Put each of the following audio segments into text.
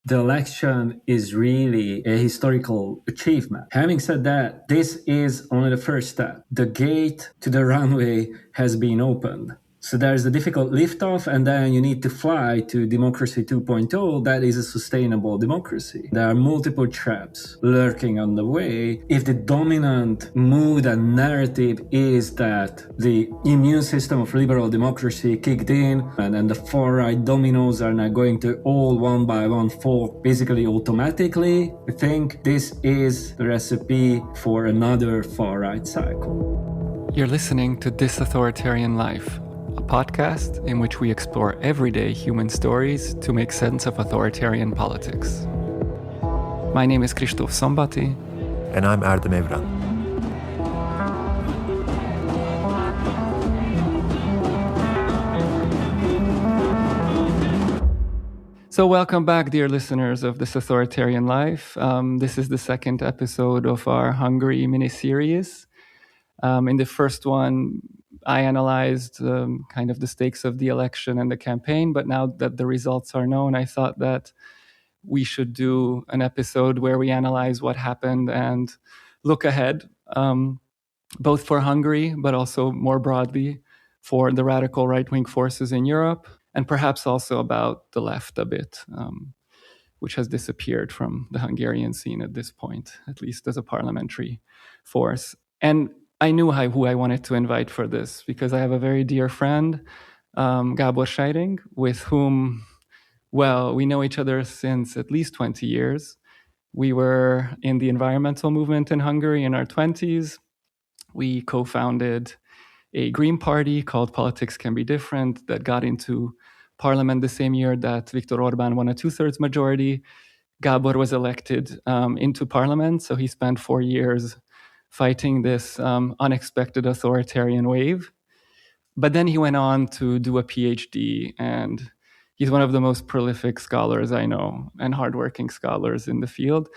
the election is really a historical achievement. Having said that, this is only the first step. The gate to the runway has been opened. So there's a difficult liftoff, and then you need to fly to democracy 2.0. That is a sustainable democracy. There are multiple traps lurking on the way. If the dominant mood and narrative is that the immune system of liberal democracy kicked in, and the far-right dominoes are now going to all one by one fall basically automatically, I think this is the recipe for another far-right cycle. You're listening to This Authoritarian Life, a podcast in which we explore everyday human stories to make sense of authoritarian politics. My name is Kristóf Szombati. And I'm Erdem Evren. So welcome back, dear listeners of This Authoritarian Life. This is the second episode of our Hungary mini-series. In the first one, I analyzed kind of the stakes of the election and the campaign, but now that the results are known, I thought that we should do an episode where we analyze what happened and look ahead, both for Hungary, but also more broadly for the radical right-wing forces in Europe, and perhaps also about the left a bit, which has disappeared from the Hungarian scene at this point, at least as a parliamentary force. And I knew who I wanted to invite for this because I have a very dear friend, Gábor Scheiring, with whom, well, we know each other since at least 20 years. We were in the environmental movement in Hungary in our 20s. We co-founded a Green Party called Politics Can Be Different that got into parliament the same year that Viktor Orbán won a 2/3 majority. Gábor was elected into parliament, so he spent 4 years fighting this unexpected authoritarian wave. But then he went on to do a PhD, and he's one of the most prolific scholars I know and hardworking scholars in the field.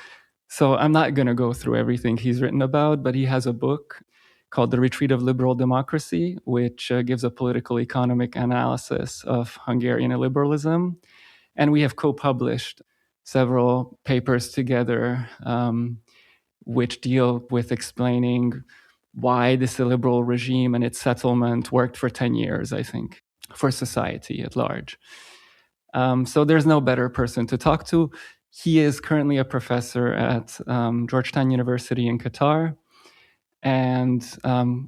So I'm not going to go through everything he's written about, but he has a book called The Retreat of Liberal Democracy, which gives a political economic analysis of Hungarian illiberalism. And we have co-published several papers together which deal with explaining why this illiberal regime and its settlement worked for 10 years, I think, for society at large. So there's no better person to talk to. He is currently a professor at Georgetown University in Qatar. And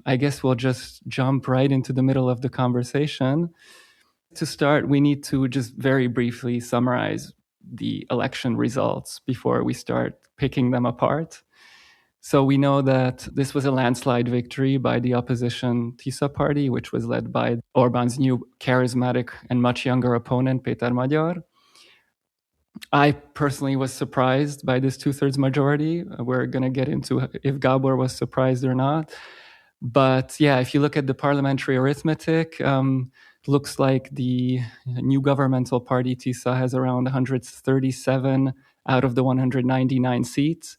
I guess we'll just jump right into the middle of the conversation. To start, we need to just very briefly summarize the election results before we start picking them apart. So we know that this was a landslide victory by the opposition Tisza party, which was led by Orbán's new charismatic and much younger opponent, Péter Magyar. I personally was surprised by this 2/3 majority. We're going to get into if Gábor was surprised or not. But yeah, if you look at the parliamentary arithmetic, looks like the new governmental party, Tisza, has around 137 out of the 199 seats.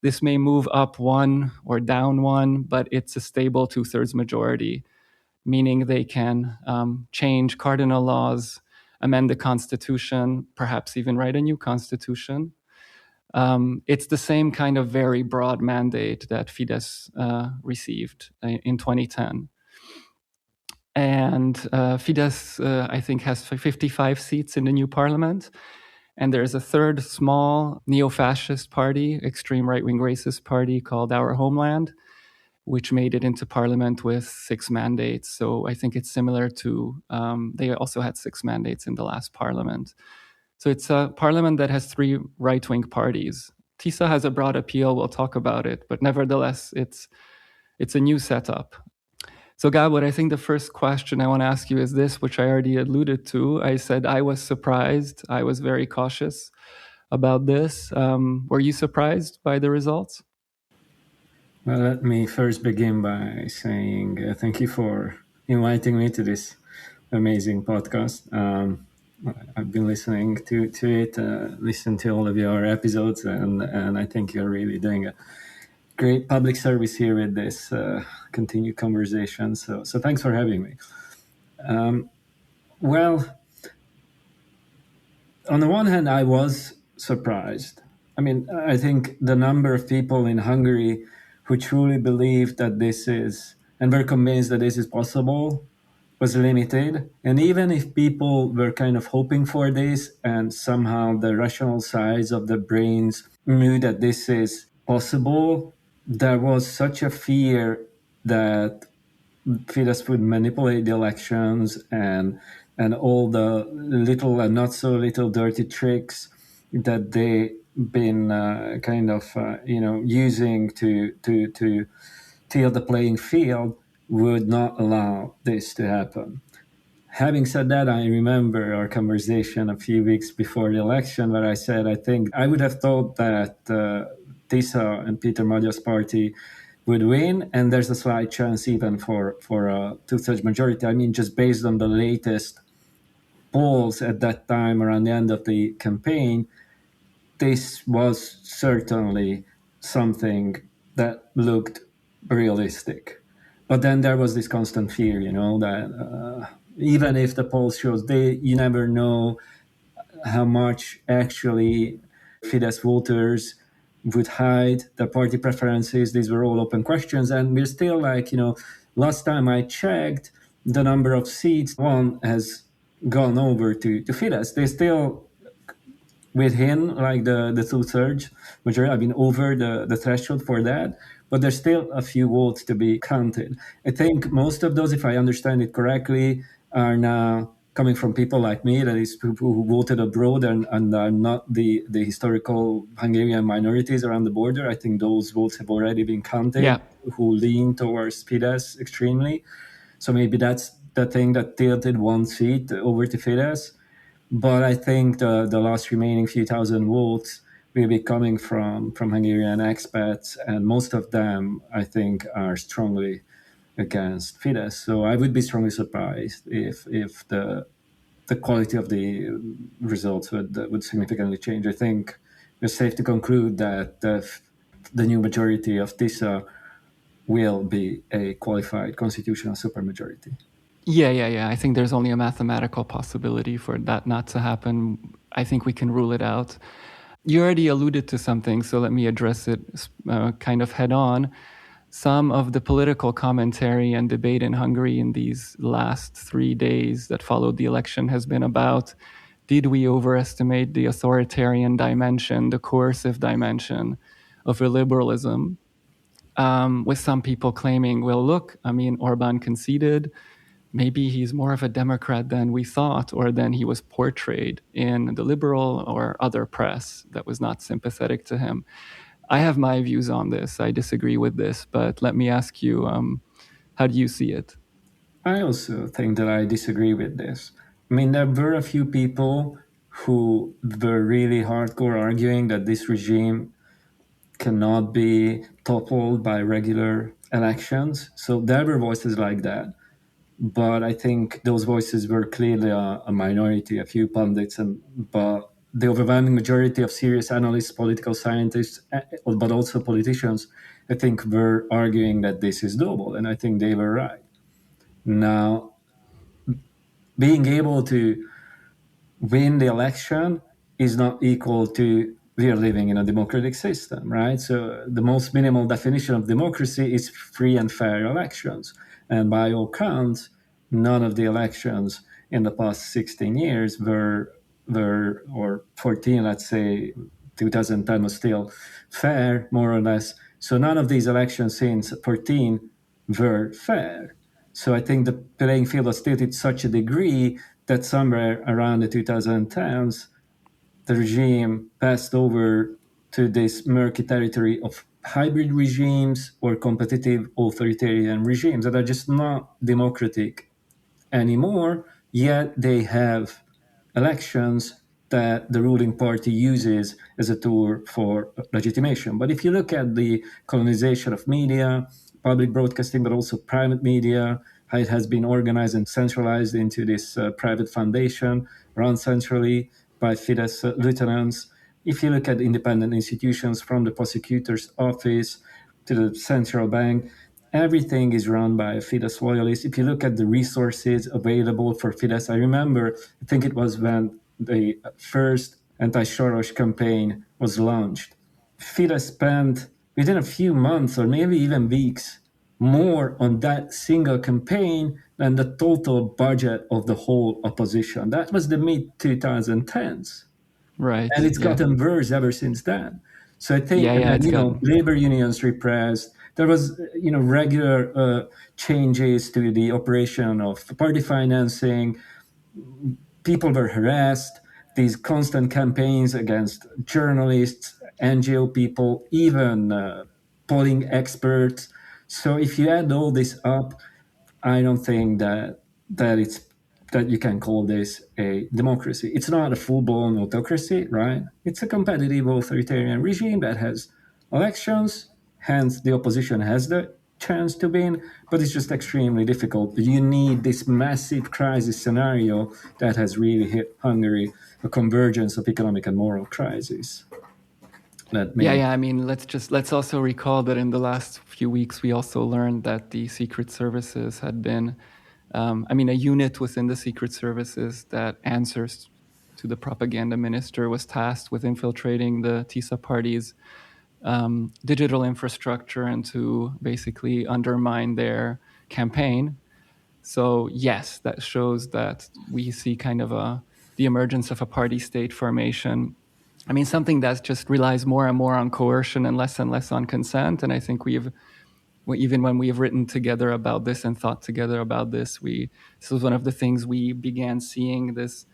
This may move up one or down one, but it's a stable 2/3 majority, meaning they can change cardinal laws, amend the constitution, perhaps even write a new constitution. It's the same kind of very broad mandate that Fidesz received in 2010. And Fidesz, I think, has 55 seats in the new parliament. And there's a third small neo-fascist party, extreme right-wing racist party called Our Homeland, which made it into parliament with 6 mandates. So I think it's similar to, they also had 6 mandates in the last parliament. So it's a parliament that has 3 right-wing parties. Tisza has a broad appeal, we'll talk about it, but nevertheless, it's a new setup. So Gábor, I think the first question I want to ask you is this, which I already alluded to. I said I was surprised. I was very cautious about this. Were you surprised by the results? Well, let me first begin by saying thank you for inviting me to this amazing podcast. I've been listening to it, listened to all of your episodes, and I think you're really doing a great public service here with this continued conversation. So thanks for having me. Well, on the one hand, I was surprised. I mean, I think the number of people in Hungary who truly believe that this is, and were convinced that this is possible, was limited. And even if people were kind of hoping for this, and somehow the rational sides of the brains knew that this is possible, there was such a fear that Fidesz would manipulate the elections and all the little and not so little dirty tricks that they been using to till the playing field would not allow this to happen. Having said that, I remember our conversation a few weeks before the election where I said I think I would have thought that Tisza and Péter Magyar's party would win, and there's a slight chance even for a two-thirds majority. I mean, just based on the latest polls at that time around the end of the campaign, this was certainly something that looked realistic. But then there was this constant fear, that even if the polls shows, you never know how much actually Fidesz voters would hide their party preferences. These were all open questions. And we're still last time I checked, the number of seats one has gone over to Fidesz. They still within the two-thirds majority, over the threshold for that, but there's still a few votes to be counted. I think most of those, if I understand it correctly, are now coming from people like me, that is people who voted abroad and are not the historical Hungarian minorities around the border. I think those votes have already been counted, who lean towards Fidesz extremely. So maybe that's the thing that tilted one seat over to Fidesz. But I think the last remaining few thousand votes will be coming from Hungarian expats, and most of them, I think, are strongly against Fidesz. So I would be strongly surprised if the quality of the results would significantly change. I think it's safe to conclude that the new majority of Tisza will be a qualified constitutional supermajority. Yeah. I think there's only a mathematical possibility for that not to happen. I think we can rule it out. You already alluded to something, so let me address it kind of head on. Some of the political commentary and debate in Hungary in these last 3 days that followed the election has been about, did we overestimate the authoritarian dimension, the coercive dimension of illiberalism? With some people claiming, well, look, Orbán conceded. Maybe he's more of a Democrat than we thought, or than he was portrayed in the liberal or other press that was not sympathetic to him. I have my views on this. I disagree with this, but let me ask you, how do you see it? I also think that I disagree with this. There were a few people who were really hardcore arguing that this regime cannot be toppled by regular elections. So there were voices like that. But I think those voices were clearly a minority, a few pundits, but the overwhelming majority of serious analysts, political scientists, but also politicians, I think, were arguing that this is doable, and I think they were right. Now, being able to win the election is not equal to we are living in a democratic system, right? So the most minimal definition of democracy is free and fair elections. And by all counts, none of the elections in the past 16 years were or 14, let's say 2010 was still fair, more or less. So none of these elections since 14 were fair. So I think the playing field was tilted to such a degree that somewhere around the 2010s, the regime passed over to this murky territory of hybrid regimes or competitive authoritarian regimes that are just not democratic anymore, yet they have elections that the ruling party uses as a tool for legitimation. But if you look at the colonization of media, public broadcasting, but also private media, how it has been organized and centralized into this private foundation run centrally by Fidesz lieutenants. If you look at independent institutions from the prosecutor's office to the central bank, everything is run by Fidesz loyalists. If you look at the resources available for Fidesz, I remember, I think it was when the first anti-Soros campaign was launched. Fidesz spent within a few months or maybe even weeks more on that single campaign than the total budget of the whole opposition. That was the mid-2010s. Right. And it's yeah. gotten worse ever since then. So I think, It's gotten... labor unions repressed. There was, regular changes to the operation of party financing. People were harassed. These constant campaigns against journalists, NGO people, even polling experts. So if you add all this up, I don't think that you can call this a democracy. It's not a full-blown autocracy, right? It's a competitive authoritarian regime that has elections, hence the opposition has the chance to win, but it's just extremely difficult. You need this massive crisis scenario that has really hit Hungary, a convergence of economic and moral crisis. I mean, let's also recall that in the last few weeks, we also learned that the secret services had been, a unit within the secret services that answers to the propaganda minister was tasked with infiltrating the Tisza party's digital infrastructure and to basically undermine their campaign. So yes, that shows that we see kind of the emergence of a party state formation. I mean, something that just relies more and more on coercion and less on consent. And I think even when we've written together about this and thought together about this, this was one of the things we began seeing this,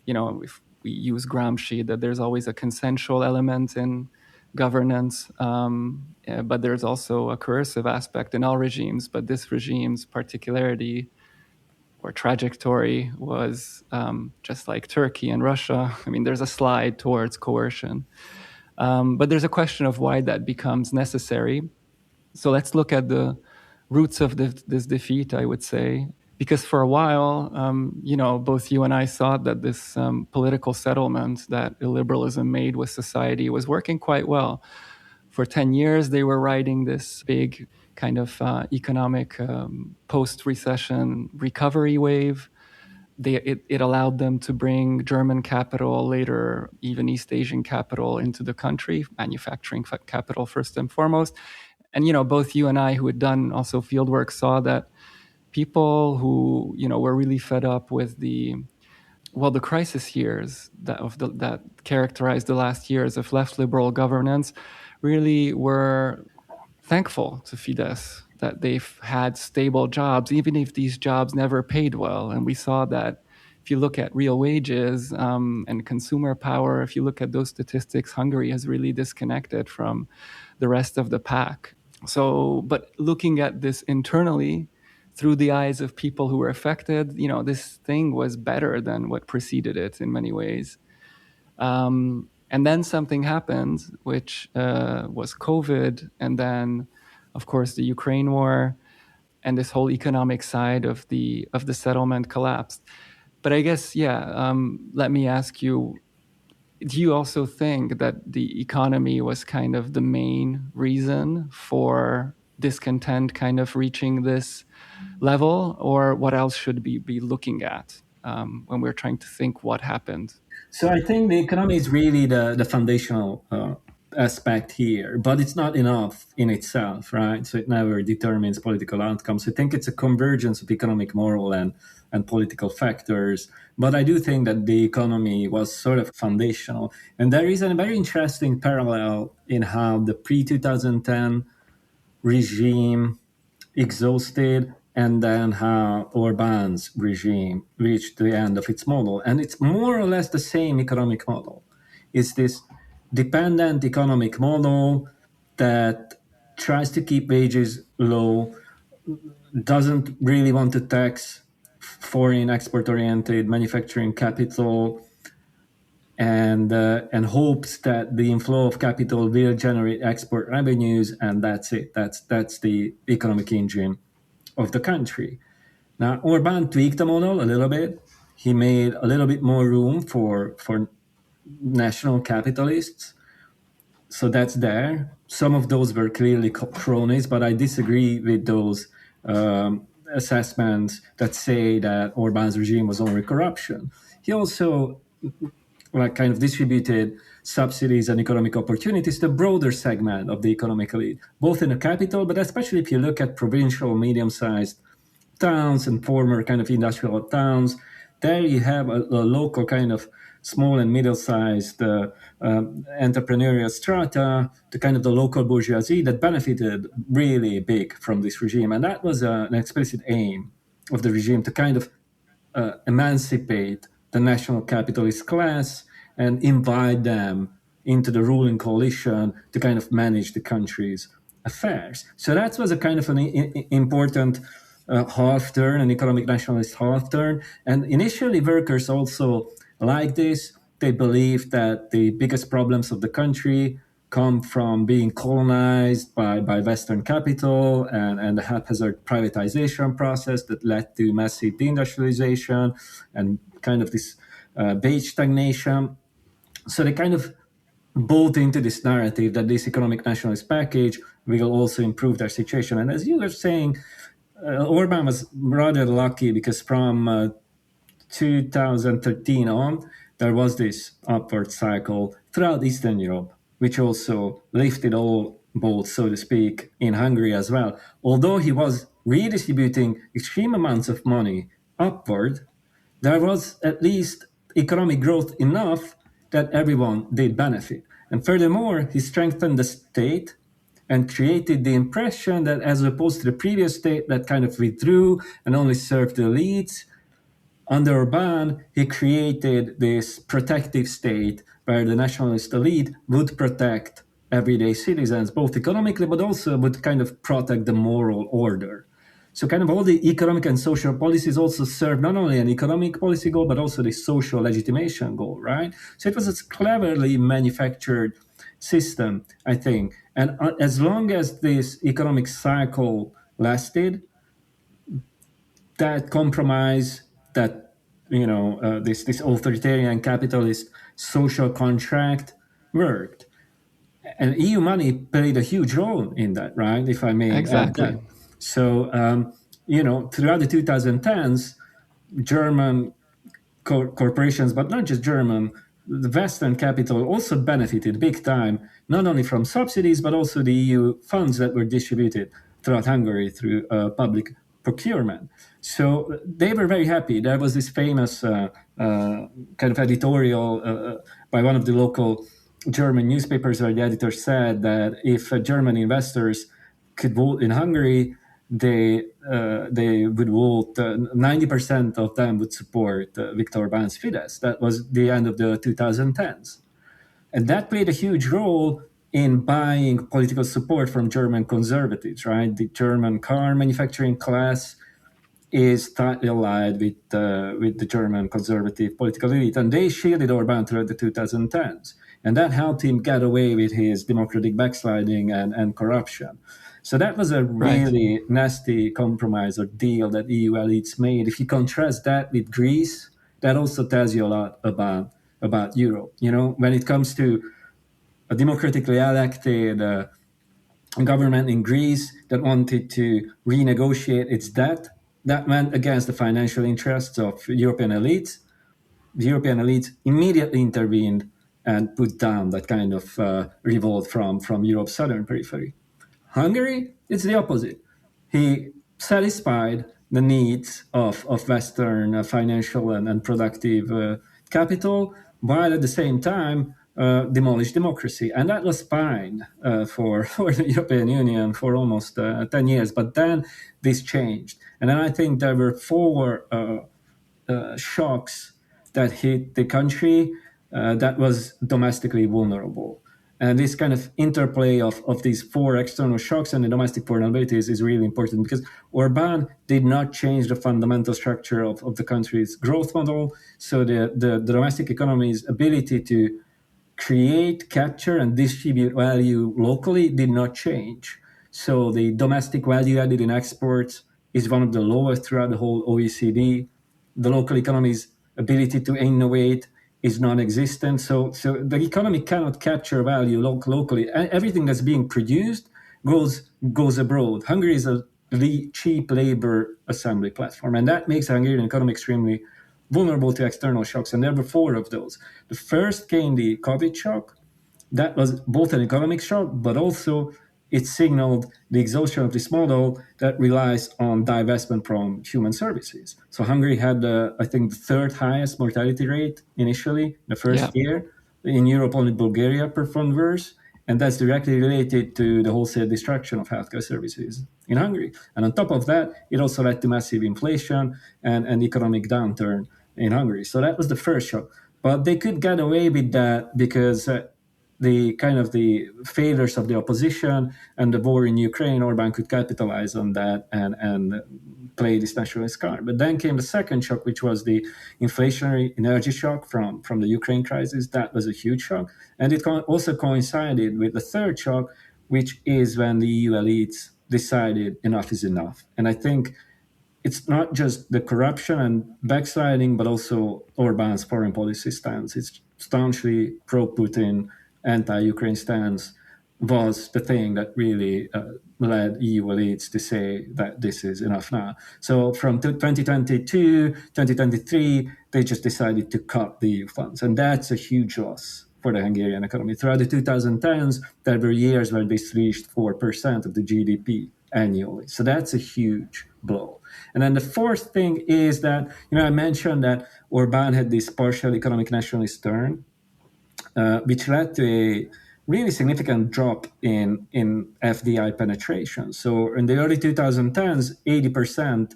if we use Gramsci, that there's always a consensual element in governance, but there's also a coercive aspect in all regimes. But this regime's particularity or trajectory was just like Turkey and Russia. I mean, there's a slide towards coercion. But there's a question of why that becomes necessary. So let's look at the roots of this defeat, I would say. Because for a while, both you and I thought that this political settlement that illiberalism made with society was working quite well. For 10 years, they were riding this big kind of economic post-recession recovery wave. It allowed them to bring German capital, later even East Asian capital into the country, manufacturing capital first and foremost. And, both you and I, who had done also fieldwork, saw that people who, were really fed up with the crisis years that characterized the last years of left liberal governance really were thankful to Fidesz that they've had stable jobs, even if these jobs never paid well. And we saw that if you look at real wages and consumer power, if you look at those statistics, Hungary has really disconnected from the rest of the pack. So, but looking at this internally through the eyes of people who were affected, this thing was better than what preceded it in many ways. And then something happened, which was COVID, and then, of course, the Ukraine war, and this whole economic side of the settlement collapsed. But I guess, let me ask you: do you also think that the economy was kind of the main reason for discontent kind of reaching this level, or what else should we be looking at when we're trying to think what happened? So I think the economy is really the foundational aspect here, but it's not enough in itself, right? So it never determines political outcomes. I think it's a convergence of economic, moral, and political factors. But I do think that the economy was sort of foundational. And there is a very interesting parallel in how the pre-2010 regime exhausted and then how Orbán's regime reached the end of its model. And it's more or less the same economic model. It's this dependent economic model that tries to keep wages low, doesn't really want to tax foreign export-oriented manufacturing capital, and hopes that the inflow of capital will generate export revenues, and that's it. That's the economic engine of the country. Now, Orbán tweaked the model a little bit. He made a little bit more room for national capitalists. So that's there. Some of those were clearly cronies, but I disagree with those assessments that say that Orbán's regime was only corruption. He also like kind of distributed subsidies and economic opportunities to a broader segment of the economic elite, both in the capital, but especially if you look at provincial, medium-sized towns and former kind of industrial towns. There you have a local kind of small and middle-sized entrepreneurial strata, the kind of the local bourgeoisie that benefited really big from this regime. And that was an explicit aim of the regime, to kind of emancipate the national capitalist class and invite them into the ruling coalition to kind of manage the country's affairs. So that was a kind of an important half turn, an economic nationalist half turn. And initially, workers also like this. They believed that the biggest problems of the country come from being colonized by Western capital and the haphazard privatization process that led to massive deindustrialization and kind of this wage stagnation. So they kind of bought into this narrative that this economic nationalist package will also improve their situation. And as you were saying, Orbán was rather lucky because from 2013 on, there was this upward cycle throughout Eastern Europe, which also lifted all boats, so to speak, in Hungary as well. Although he was redistributing extreme amounts of money upward, there was at least economic growth enough that everyone did benefit. And furthermore, he strengthened the state and created the impression that, as opposed to the previous state that kind of withdrew and only served the elites, under Orbán, he created this protective state where the nationalist elite would protect everyday citizens, both economically, but also would kind of protect the moral order. So kind of all the economic and social policies also serve not only an economic policy goal, but also the social legitimation goal, right? So it was a cleverly manufactured system, I think. And as long as this economic cycle lasted, that compromise, that this authoritarian capitalist social contract worked, and EU money played a huge role in that, right? If I may exactly. add that. So throughout the 2010s, German corporations, but not just German, the Western capital also benefited big time, not only from subsidies, but also the EU funds that were distributed throughout Hungary through public procurement. So they were very happy. There was this famous kind of editorial by one of the local German newspapers where the editor said that if German investors could vote in Hungary, they would vote, 90% of them would support Viktor Orbán's Fidesz. That was the end of the 2010s. And that played a huge role in buying political support from German conservatives, right? The German car manufacturing class is tightly allied with the German conservative political elite. And they shielded Orbán throughout the 2010s. And that helped him get away with his democratic backsliding and corruption. So that was a really nasty compromise or deal that EU elites made. If you contrast that with Greece, that also tells you a lot about Europe. When it comes to a democratically elected government in Greece that wanted to renegotiate its debt, that went against the financial interests of European elites. The European elites immediately intervened and put down that kind of revolt from Europe's southern periphery. Hungary, it's the opposite. He satisfied the needs of Western financial and productive capital, while at the same time demolished democracy. And that was fine for the European Union for almost 10 years. But then this changed. And then I think there were four shocks that hit the country that was domestically vulnerable. And this kind of interplay of these four external shocks and the domestic vulnerabilities is really important, because Orbán did not change the fundamental structure of the country's growth model. So the domestic economy's ability to create, capture, and distribute value locally did not change. So the domestic value added in exports is one of the lowest throughout the whole OECD. The local economy's ability to innovate is non-existent. So the economy cannot capture value locally. Everything that's being produced goes abroad. Hungary is a cheap labor assembly platform, and that makes the Hungarian economy extremely vulnerable to external shocks, and there were four of those. The first came the COVID shock. That was both an economic shock, but also it signaled the exhaustion of this model that relies on divestment from human services. So Hungary had, I think, the third highest mortality rate initially, the first year. In Europe, only Bulgaria performed worse. And that's directly related to the wholesale destruction of healthcare services in Hungary. And on top of that, it also led to massive inflation and economic downturn in Hungary. So that was the first shock. But they could get away with that because the kind of the failures of the opposition and the war in Ukraine, Orbán could capitalize on that and play this nationalist card. But then came the second shock, which was the inflationary energy shock from the Ukraine crisis. That was a huge shock. And it also coincided with the third shock, which is when the EU elites decided enough is enough. And I think it's not just the corruption and backsliding, but also Orbán's foreign policy stance. It's staunchly pro-Putin, anti-Ukraine stance was the thing that really led EU elites to say that this is enough now. So from 2022, 2023, they just decided to cut the EU funds. And that's a huge loss for the Hungarian economy. Throughout the 2010s, there were years where this reached 4% of the GDP annually. So that's a huge blow. And then the fourth thing is that, I mentioned that Orbán had this partial economic nationalist turn, which led to a really significant drop in FDI penetration. So in the early 2010s, 80%,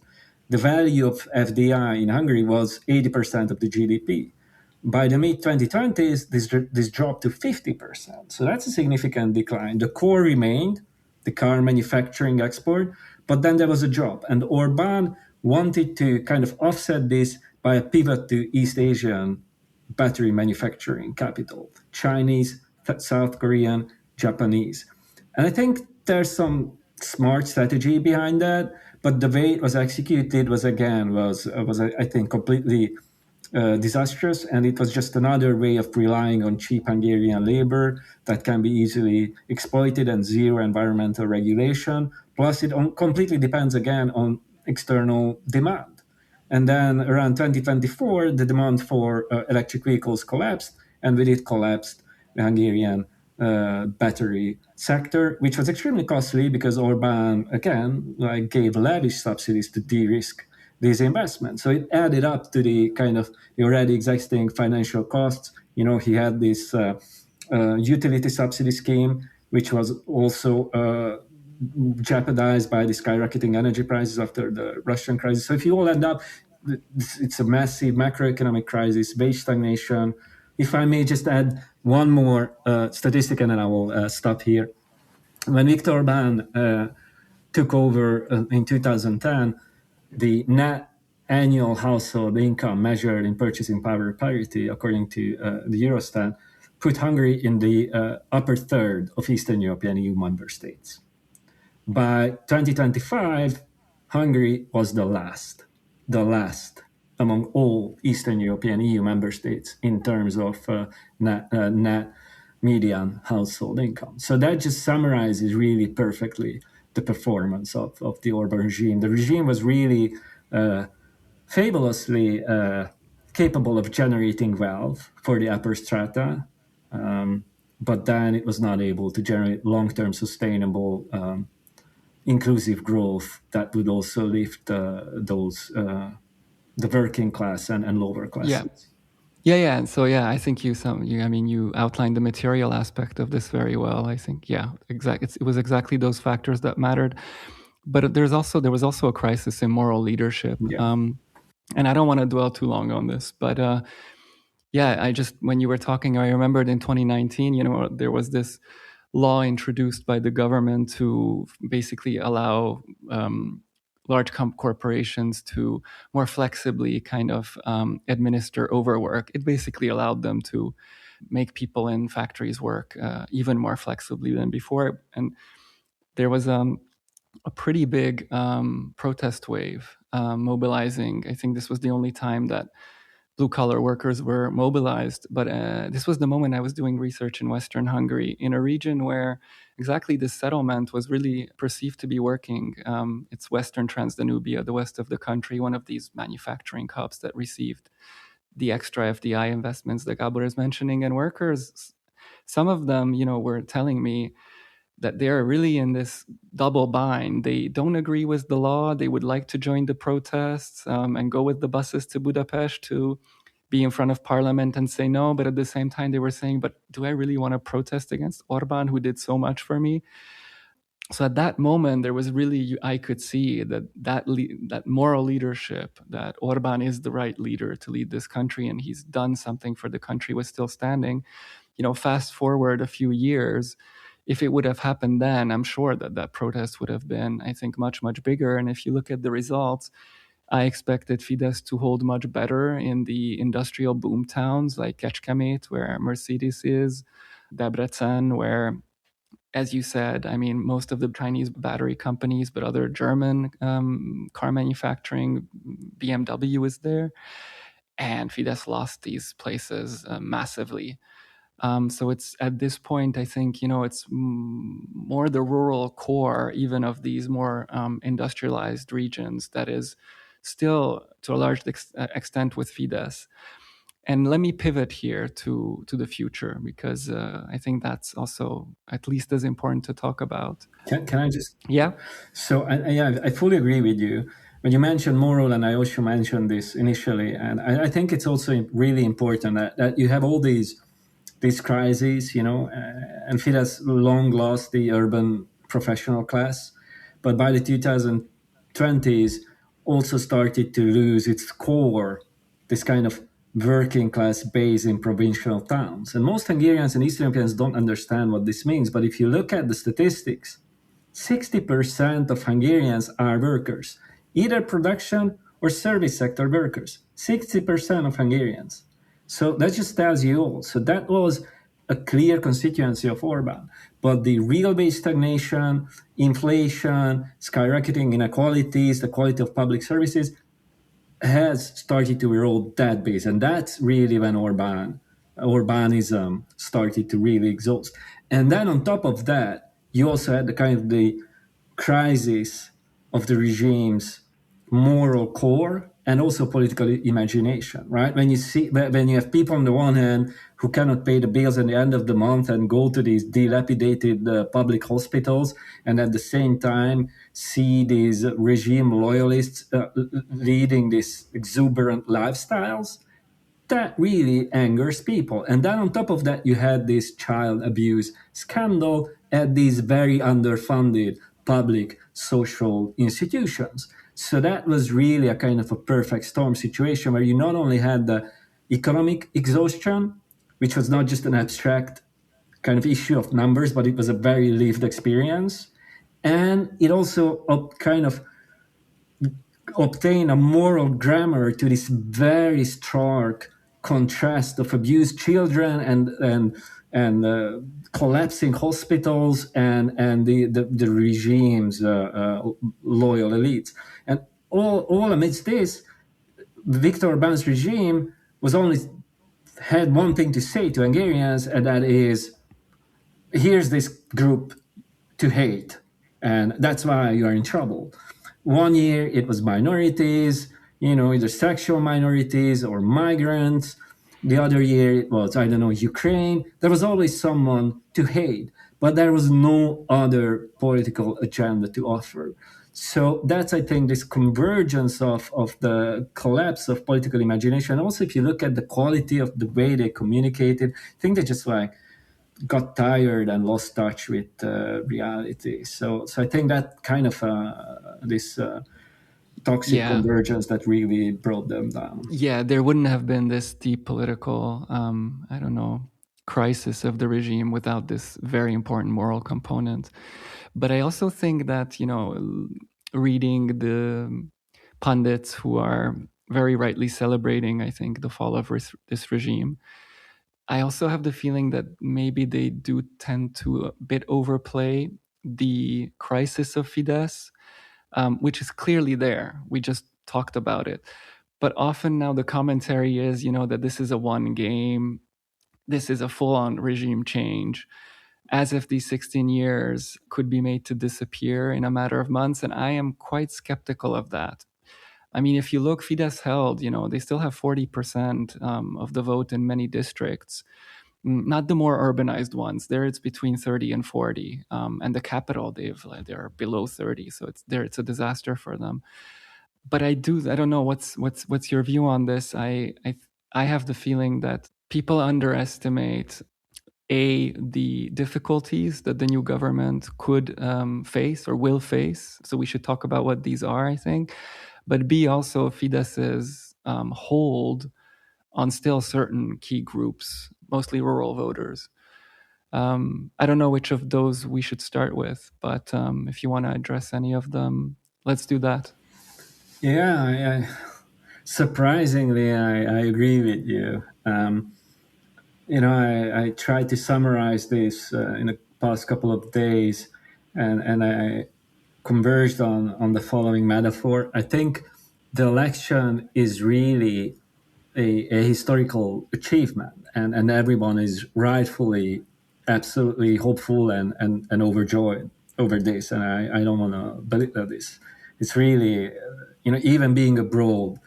the value of FDI in Hungary was 80% of the GDP. By the mid-2020s, this dropped to 50%. So that's a significant decline. The core remained, the car manufacturing export, but then there was a drop. And Orbán wanted to kind of offset this by a pivot to East Asian battery manufacturing capital, Chinese, South Korean, Japanese. And I think there's some smart strategy behind that, but the way it was executed was I think, completely disastrous, and it was just another way of relying on cheap Hungarian labor that can be easily exploited and zero environmental regulation. Plus, it completely depends again on external demand. And then around 2024, the demand for electric vehicles collapsed, and with it collapsed the Hungarian battery sector, which was extremely costly because Orbán, again, gave lavish subsidies to de-risk these investments. So it added up to the kind of the already existing financial costs. He had this utility subsidy scheme, which was also jeopardized by the skyrocketing energy prices after the Russian crisis. So if you all end up, it's a massive macroeconomic crisis, wage stagnation. If I may just add one more statistic, and then I will stop here. When Viktor Orbán took over in 2010, the net annual household income measured in purchasing power parity, according to the Eurostat, put Hungary in the upper third of Eastern European EU member states. By 2025, Hungary was the last among all Eastern European EU member states in terms of net median household income. So that just summarizes really perfectly the performance of the Orbán regime. The regime was really fabulously capable of generating wealth for the upper strata, but then it was not able to generate long-term sustainable inclusive growth that would also lift the working class and lower classes. Yeah. And so, I think you outlined the material aspect of this very well. I think, exactly. It was exactly those factors that mattered. But there was also a crisis in moral leadership. Yeah. And I don't want to dwell too long on this, but when you were talking, I remembered in 2019, there was this law introduced by the government to basically allow large corporations to more flexibly kind of administer overwork. It basically allowed them to make people in factories work even more flexibly than before. And there was a pretty big protest wave mobilizing. I think this was the only time that blue-collar workers were mobilized. But this was the moment I was doing research in Western Hungary, in a region where exactly this settlement was really perceived to be working. It's Western Transdanubia, the west of the country, one of these manufacturing hubs that received the extra FDI investments that Gábor is mentioning. And workers, some of them, were telling me that they're really in this double bind. They don't agree with the law. They would like to join the protests and go with the buses to Budapest to be in front of parliament and say no. But at the same time, they were saying, but do I really want to protest against Orbán, who did so much for me? So at that moment, there was really, I could see that moral leadership, that Orbán is the right leader to lead this country and he's done something for the country, was still standing. Fast forward a few years, if it would have happened then, I'm sure that protest would have been, I think, much, much bigger. And if you look at the results, I expected Fidesz to hold much better in the industrial boom towns like Kecskemét, where Mercedes is, Debrecen, where, as you said, most of the Chinese battery companies, but other German car manufacturing, BMW is there. And Fidesz lost these places massively. So it's at this point, I think, it's more the rural core, even of these more industrialized regions, that is still to a large extent with Fidesz. And let me pivot here to the future, because I think that's also at least as important to talk about. Can I just? Yeah. So I fully agree with you. When you mentioned moral, and I also mentioned this initially, and I think it's also really important that you have all these crises, and Fidesz long lost the urban professional class, but by the 2020s also started to lose its core, this kind of working class base in provincial towns. And most Hungarians and Eastern Europeans don't understand what this means, but if you look at the statistics, 60% of Hungarians are workers, either production or service sector workers. 60% of Hungarians. So that just tells you all. So that was a clear constituency of Orbán. But the real wage stagnation, inflation, skyrocketing inequalities, the quality of public services has started to erode that base. And that's really when Orbánism started to really exhaust. And then on top of that, you also had the kind of the crisis of the regime's moral core and also political imagination, right? When you have people on the one hand who cannot pay the bills at the end of the month and go to these dilapidated public hospitals, and at the same time see these regime loyalists leading these exuberant lifestyles, that really angers people. And then on top of that, you had this child abuse scandal at these very underfunded public social institutions. So that was really a kind of a perfect storm situation where you not only had the economic exhaustion, which was not just an abstract kind of issue of numbers, but it was a very lived experience. And it also kind of obtained a moral grammar to this very stark contrast of abused children and collapsing hospitals and the regime's loyal elites. And all amidst this, Viktor Orbán's regime had one thing to say to Hungarians, and that is, here's this group to hate, and that's why you are in trouble. One year it was minorities, either sexual minorities or migrants. The other year it was, Ukraine. There was always someone to hate, but there was no other political agenda to offer. So that's, I think, this convergence of the collapse of political imagination. Also, if you look at the quality of the way they communicated, I think they just got tired and lost touch with reality. So I think that kind of this toxic convergence that really brought them down. Yeah, there wouldn't have been this deep political, crisis of the regime without this very important moral component. But I also think that, reading the pundits who are very rightly celebrating, I think, the fall of this regime, I also have the feeling that maybe they do tend to a bit overplay the crisis of Fidesz, which is clearly there. We just talked about it. But often now the commentary is, that this is a one game, this is a full-on regime change, as if these 16 years could be made to disappear in a matter of months. And I am quite skeptical of that. I mean, if you look, Fidesz held, they still have 40% of the vote in many districts, not the more urbanized ones. There it's between 30 and 40. And the capital, they're below 30. So it's a disaster for them. But I don't know, what's your view on this? I have the feeling that people underestimate the difficulties that the new government could face or will face. So we should talk about what these are, I think. But B, also Fidesz's hold on still certain key groups, mostly rural voters. I don't know which of those we should start with, but if you want to address any of them, let's do that. Yeah, surprisingly, I agree with you. I tried to summarize this in the past couple of days, and I converged on the following metaphor. I think the election is really a historical achievement, and everyone is rightfully, absolutely hopeful and overjoyed over this. And I don't want to belittle this. It's really, even being abroad,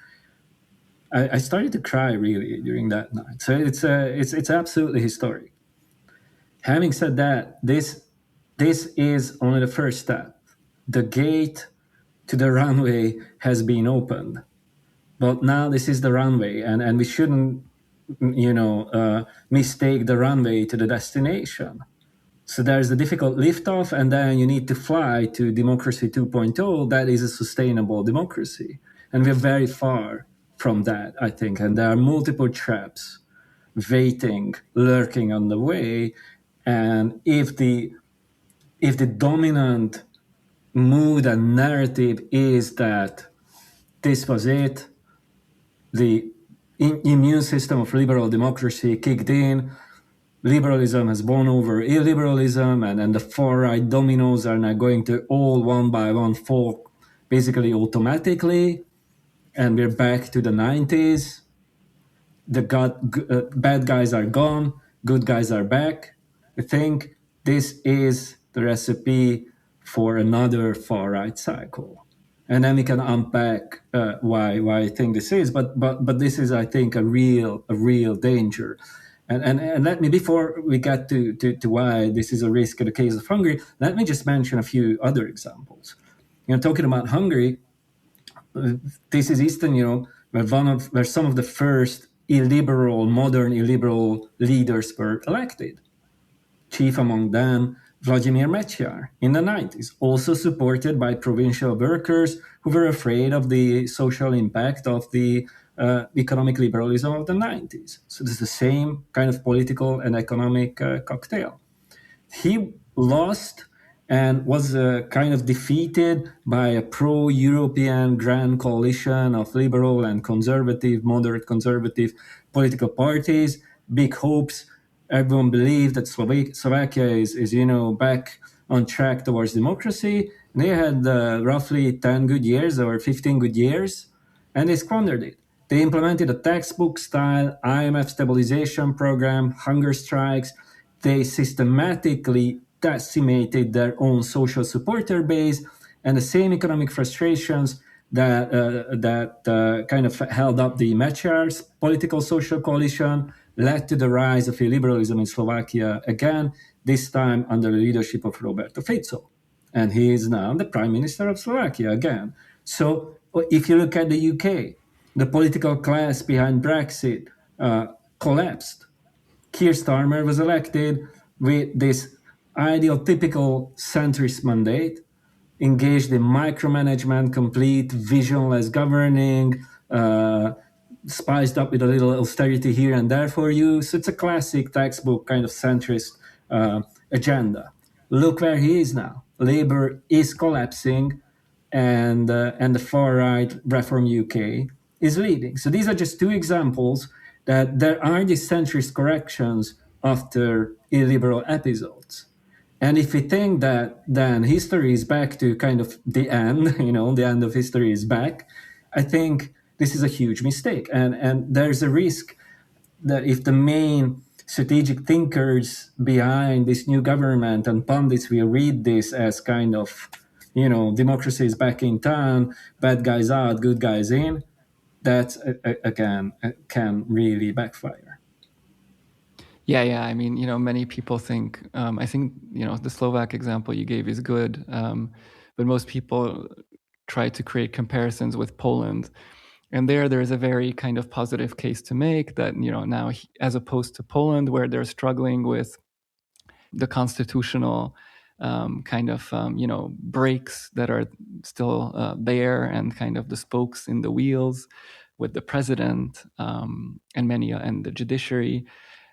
I started to cry really during that night. So it's absolutely historic. Having said that, this is only the first step. The gate to the runway has been opened, but now this is the runway, and we shouldn't, mistake the runway to the destination. So there's the difficult liftoff, and then you need to fly to democracy 2.0. That is a sustainable democracy, and we're very far from that, I think. And there are multiple traps waiting, lurking on the way. And if the dominant mood and narrative is that this was it, the immune system of liberal democracy kicked in, liberalism has won over illiberalism, and the far-right dominoes are now going to all one by one fall basically automatically, and we're back to the 90s. The bad guys are gone, good guys are back. I think this is the recipe for another far-right cycle. And then we can unpack why I think this is, but this is, I think, a real danger. And let me, before we get to why this is a risk in the case of Hungary, let me just mention a few other examples. Talking about Hungary, this is Eastern, where some of the first modern illiberal leaders were elected. Chief among them, Vladimir Mečiar in the 90s, also supported by provincial workers who were afraid of the social impact of the economic liberalism of the 90s. So it's the same kind of political and economic cocktail. He lost and was kind of defeated by a pro-European grand coalition of liberal and conservative, moderate conservative political parties, big hopes. Everyone believed that Slovakia is back on track towards democracy. They had roughly 10 good years or 15 good years, and they squandered it. They implemented a textbook-style IMF stabilization program, hunger strikes. They systematically decimated their own social supporter base, and the same economic frustrations that kind of held up the Mečiar's political social coalition led to the rise of illiberalism in Slovakia again, this time under the leadership of Robert Fico. And he is now the Prime Minister of Slovakia again. So if you look at the UK, the political class behind Brexit collapsed. Keir Starmer was elected with this ideal, typical centrist mandate, engaged in micromanagement, complete visionless governing, spiced up with a little austerity here and there for you. So it's a classic textbook kind of centrist agenda. Look where he is now. Labour is collapsing, and the far-right Reform UK is leading. So these are just two examples that there are these centrist corrections after illiberal episodes. And if we think that then history is back to kind of the end, the end of history is back, I think this is a huge mistake. And there's a risk that if the main strategic thinkers behind this new government and pundits will read this as kind of, democracy is back in town, bad guys out, good guys in, that again can really backfire. Yeah. I mean, many people think, I think, the Slovak example you gave is good, but most people try to create comparisons with Poland. And there is a very kind of positive case to make that, now, as opposed to Poland, where they're struggling with the constitutional breaks that are still there, and kind of the spokes in the wheels with the president and the judiciary,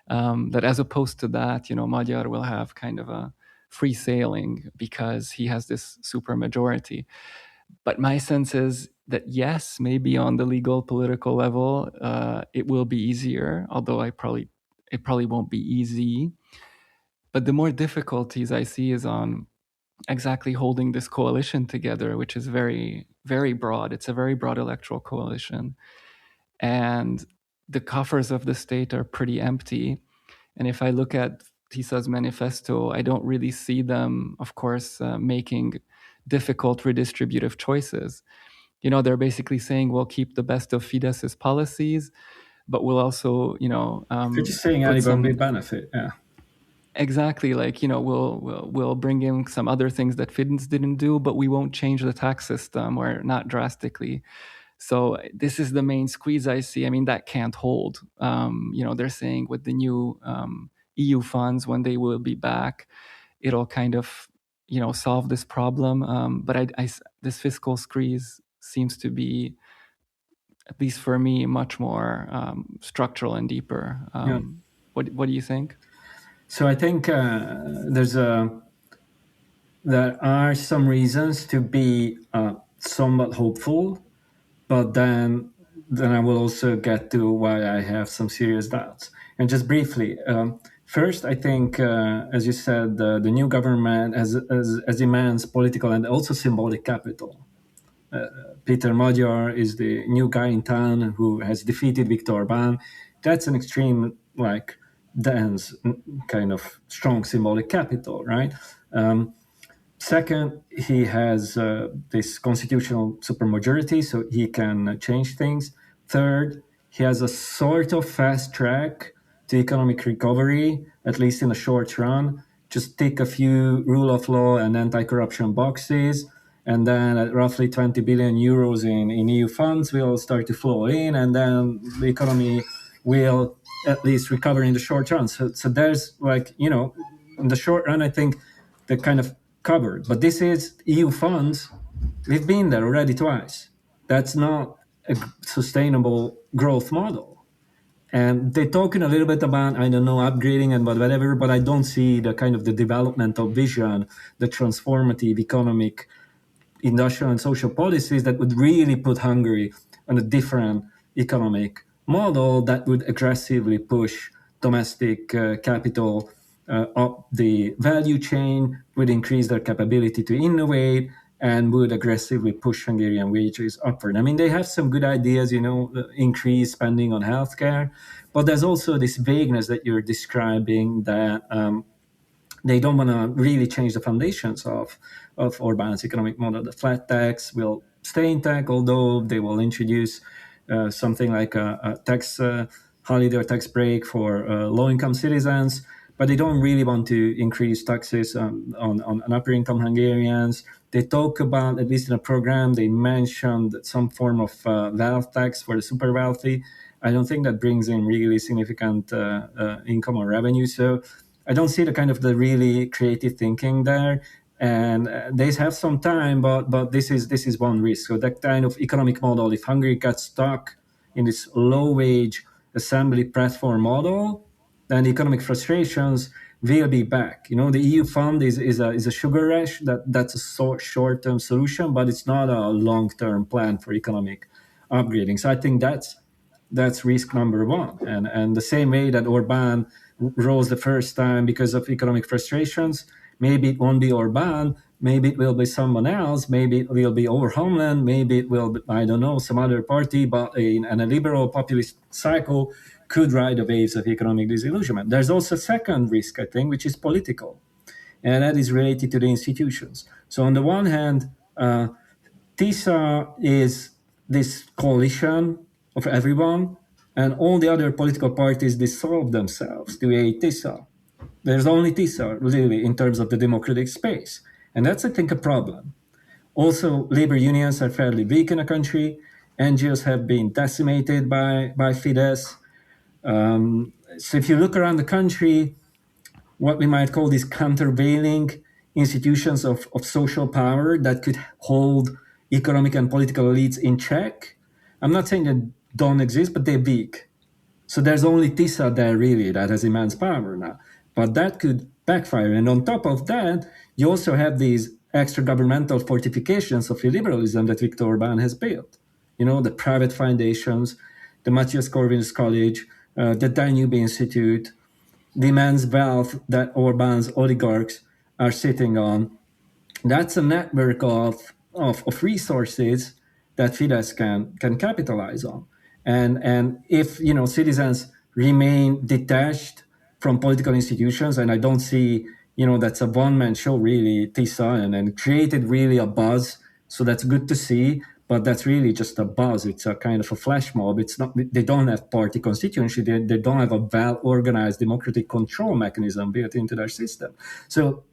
that as opposed to that, Magyar will have kind of a free sailing because he has this super majority. But my sense is that yes, maybe on the legal political level, it will be easier, although it probably won't be easy. But the more difficulties I see is on exactly holding this coalition together, which is very, very broad. It's a very broad electoral coalition. And the coffers of the state are pretty empty. And if I look at Tisa's manifesto, I don't really see them, of course, making difficult redistributive choices. They're basically saying we'll keep the best of Fidesz's policies, but we'll also, they're just saying anyone will benefit. Yeah. Exactly. Like, we'll bring in some other things that Fidesz didn't do, but we won't change the tax system, or not drastically. So this is the main squeeze I see. I mean, that can't hold. They're saying with the new EU funds, when they will be back, it'll kind of, solve this problem. But this fiscal squeeze seems to be, at least for me, much more structural and deeper. What do you think? So I think there are some reasons to be somewhat hopeful, but then I will also get to why I have some serious doubts. And just briefly, first, I think, as you said, the new government has immense political and also symbolic capital. Péter Magyar is the new guy in town who has defeated Viktor Orbán. That's an extreme, dense, kind of strong symbolic capital, right? Second, he has this constitutional supermajority, so he can change things. Third, he has a sort of fast track to economic recovery, at least in the short run. Just tick a few rule of law and anti-corruption boxes, and then at roughly 20 billion euros in EU funds will start to flow in, and then the economy will at least recover in the short run. So there's in the short run, I think they're kind of covered. But this is EU funds. We've been there already twice. That's not a sustainable growth model. And they're talking a little bit about, upgrading and whatever, but I don't see the kind of the developmental vision, the transformative economic, industrial and social policies that would really put Hungary on a different economic model that would aggressively push domestic capital up the value chain, would increase their capability to innovate, and would aggressively push Hungarian wages upward. I mean, they have some good ideas, increase spending on healthcare, but there's also this vagueness that you're describing that they don't want to really change the foundations of Orbán's economic model. The flat tax will stay intact, although they will introduce something like a tax holiday or tax break for low-income citizens, but they don't really want to increase taxes on upper-income Hungarians. They talk about, at least in a program, they mentioned some form of wealth tax for the super wealthy. I don't think that brings in really significant income or revenue. So I don't see the kind of the really creative thinking there. And they have some time, but this is one risk. So that kind of economic model, if Hungary gets stuck in this low-wage assembly platform model, then economic frustrations will be back. The EU fund is a sugar rush. That's a short-term solution, but it's not a long-term plan for economic upgrading. So I think that's risk number one. And the same way that Orbán rose the first time because of economic frustrations, maybe it won't be Orbán, maybe it will be someone else, maybe it will be over Homeland, maybe it will be, I don't know, some other party, but in a liberal populist cycle could ride the waves of economic disillusionment. There's also a second risk, I think, which is political, and that is related to the institutions. So on the one hand, Tisza is this coalition of everyone, and all the other political parties dissolve themselves to a Tisza. There's only Tisza, really, in terms of the democratic space. And that's, I think, a problem. Also, labor unions are fairly weak in the country. NGOs have been decimated by Fidesz. So if you look around the country, what we might call these countervailing institutions of social power that could hold economic and political elites in check, I'm not saying they don't exist, but they're weak. So there's only Tisza there, really, that has immense power now. But that could backfire. And on top of that, you also have these extra governmental fortifications of illiberalism that Viktor Orbán has built. You know, the private foundations, the Matthias Corvinus College, the Danube Institute, the immense wealth that Orbán's oligarchs are sitting on. That's a network of resources that Fidesz can capitalize on. And if, you know, citizens remain detached from political institutions, and I don't see, you know, that's a one-man show, really, Tisza, and created really a buzz. So that's good to see, but that's really just a buzz. It's a kind of a flash mob. It's not, they don't have party constituency. They don't have a well-organized democratic control mechanism built into their system. So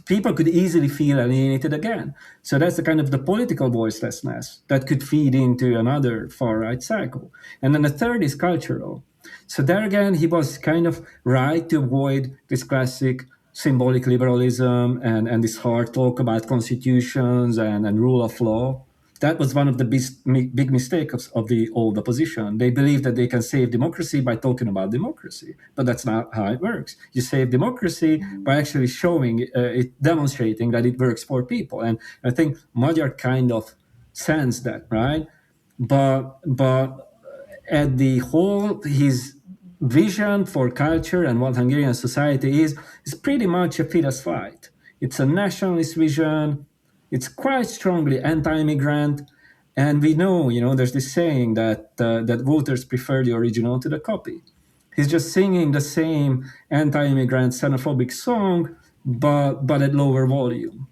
people could easily feel alienated again. So that's the kind of the political voicelessness that could feed into another far-right cycle. And then the third is cultural. So there again, he was kind of right to avoid this classic symbolic liberalism and this hard talk about constitutions and rule of law. That was one of the big mistakes of the old opposition. They believe that they can save democracy by talking about democracy, but that's not how it works. You save democracy by actually showing, demonstrating that it works for people. And I think Magyar kind of sensed that, right? But at the whole, his vision for culture and what Hungarian society is pretty much a Fidesz-lite. It's a nationalist vision. It's quite strongly anti-immigrant, and we know, you know, there's this saying that that voters prefer the original to the copy. He's just singing the same anti-immigrant xenophobic song, but at lower volume.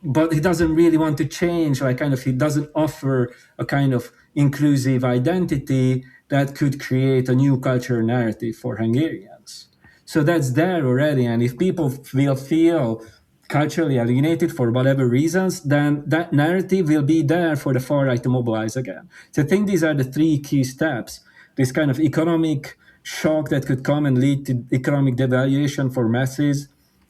But he doesn't really want to change, like kind of, he doesn't offer a kind of inclusive identity that could create a new cultural narrative for Hungarians. So that's there already, and if people will feel culturally alienated for whatever reasons, then that narrative will be there for the far right to mobilize again. So I think these are the three key steps. This kind of economic shock that could come and lead to economic devaluation for masses,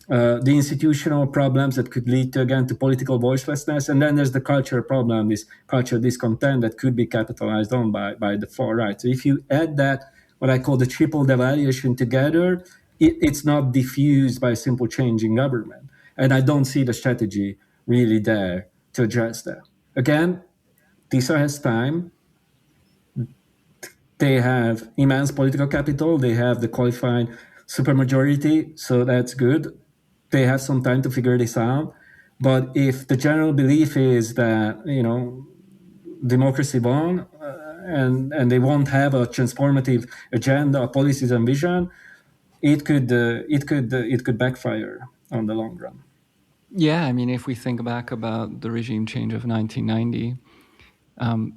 the institutional problems that could lead to, again, to political voicelessness, and then there's the cultural problem, this cultural discontent that could be capitalized on by the far right. So if you add that, what I call the triple devaluation together, it's not diffused by a simple change in government. And I don't see the strategy really there to address that. Again, Tisza has time. They have immense political capital. They have the qualified supermajority, so that's good. They have some time to figure this out. But if the general belief is that, you know, democracy won and they won't have a transformative agenda, policies, and vision, it could backfire on the long run. Yeah, I mean, if we think back about the regime change of 1990,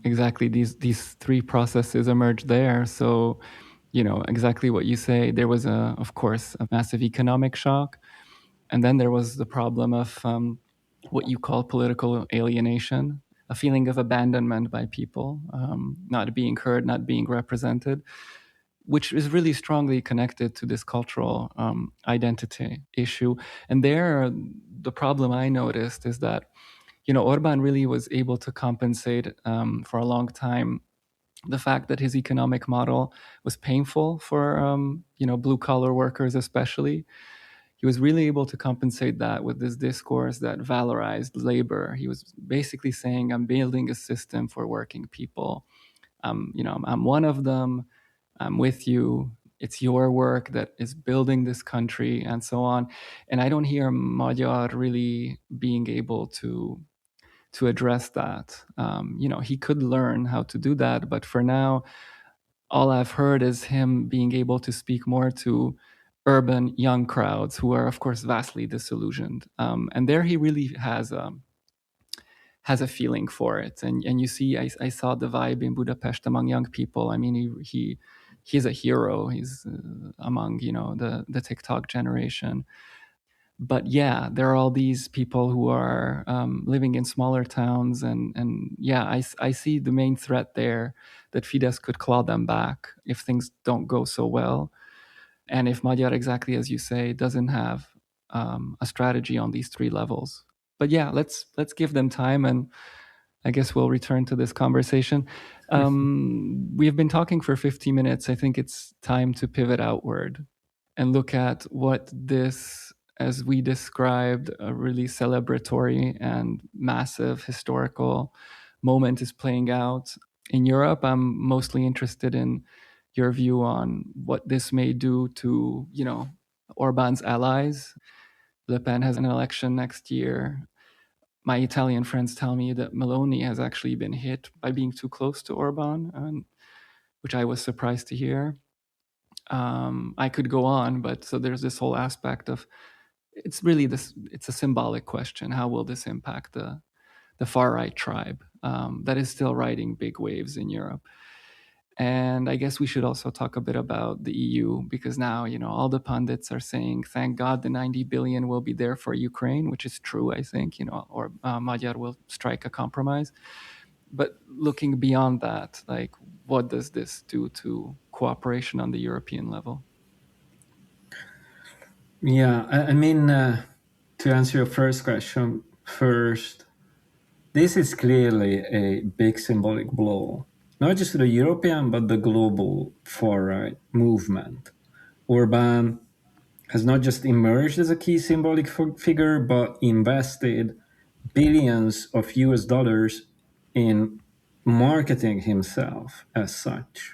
exactly these three processes emerged there. So, you know, exactly what you say. There was, of course, a massive economic shock. And then there was the problem of what you call political alienation, a feeling of abandonment by people, not being heard, not being represented, which is really strongly connected to this cultural identity issue. And there, the problem I noticed is that, you know, Orbán really was able to compensate for a long time the fact that his economic model was painful for, you know, blue-collar workers especially. He was really able to compensate that with this discourse that valorized labor. He was basically saying, I'm building a system for working people. You know, I'm one of them. I'm with you. it's your work that is building this country and so on. And I don't hear Magyar really being able to address that. He could learn how to do that, but for now, all I've heard is him being able to speak more to urban young crowds who are, of course, vastly disillusioned. And there he really has a feeling for it. And you see, I saw the vibe in Budapest among young people. I mean, he's a hero. He's among, the TikTok generation. But yeah, there are all these people who are living in smaller towns, and yeah, I see the main threat there, that Fidesz could claw them back if things don't go so well, and if Magyar, exactly as you say, doesn't have a strategy on these three levels. But yeah, let's give them time, and I guess we'll return to this conversation. We've been talking for 50 minutes. I think it's time to pivot outward and look at what this, as we described, a really celebratory and massive historical moment is playing out in Europe. I'm mostly interested in your view on what this may do to, Orbán's allies. Le Pen has an election next year. My Italian friends tell me that Meloni has actually been hit by being too close to Orbán, which I was surprised to hear. I could go on, but so there's this whole aspect of, it's a symbolic question. How will this impact the far-right tribe that is still riding big waves in Europe? And I guess we should also talk a bit about the EU, because now, all the pundits are saying, thank God the 90 billion will be there for Ukraine, which is true, I think, or Magyar will strike a compromise. But looking beyond that, like, what does this do to cooperation on the European level? Yeah, I mean, to answer your first question first, this is clearly a big symbolic blow, not just to the European, but the global far-right movement. Orbán has not just emerged as a key symbolic figure, but invested billions of US dollars in marketing himself as such.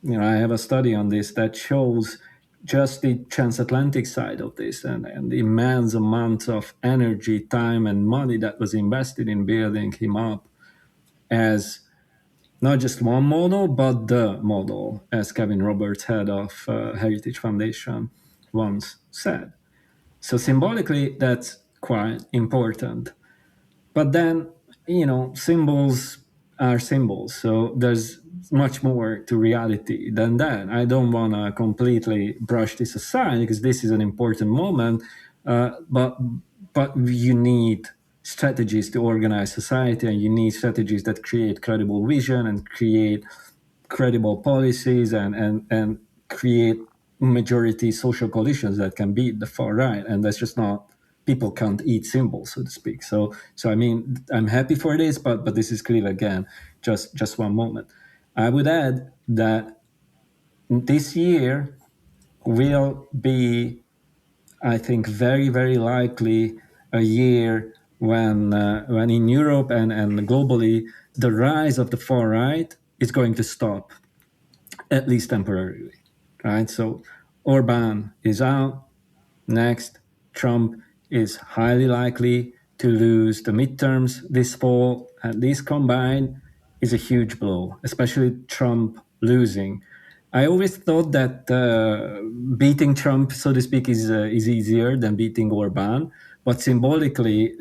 I have a study on this that shows just the transatlantic side of this and the immense amounts of energy, time, and money that was invested in building him up as not just one model, but the model, as Kevin Roberts, head of Heritage Foundation, once said. So symbolically, that's quite important. But then, symbols are symbols. So there's much more to reality than that. I don't want to completely brush this aside because this is an important moment, but you need strategies to organize society, and you need strategies that create credible vision and create credible policies and create majority social coalitions that can beat the far right. And that's just not, people can't eat symbols, so to speak. So I mean, I'm happy for this, but this is clearly, again, just one moment. I would add that this year will be, I think, very, very likely a year when in Europe and globally, the rise of the far right is going to stop, at least temporarily, right? So Orbán is out. Next, Trump is highly likely to lose the midterms this fall, and this combined is a huge blow, especially Trump losing. I always thought that beating Trump, so to speak, is easier than beating Orbán, but symbolically,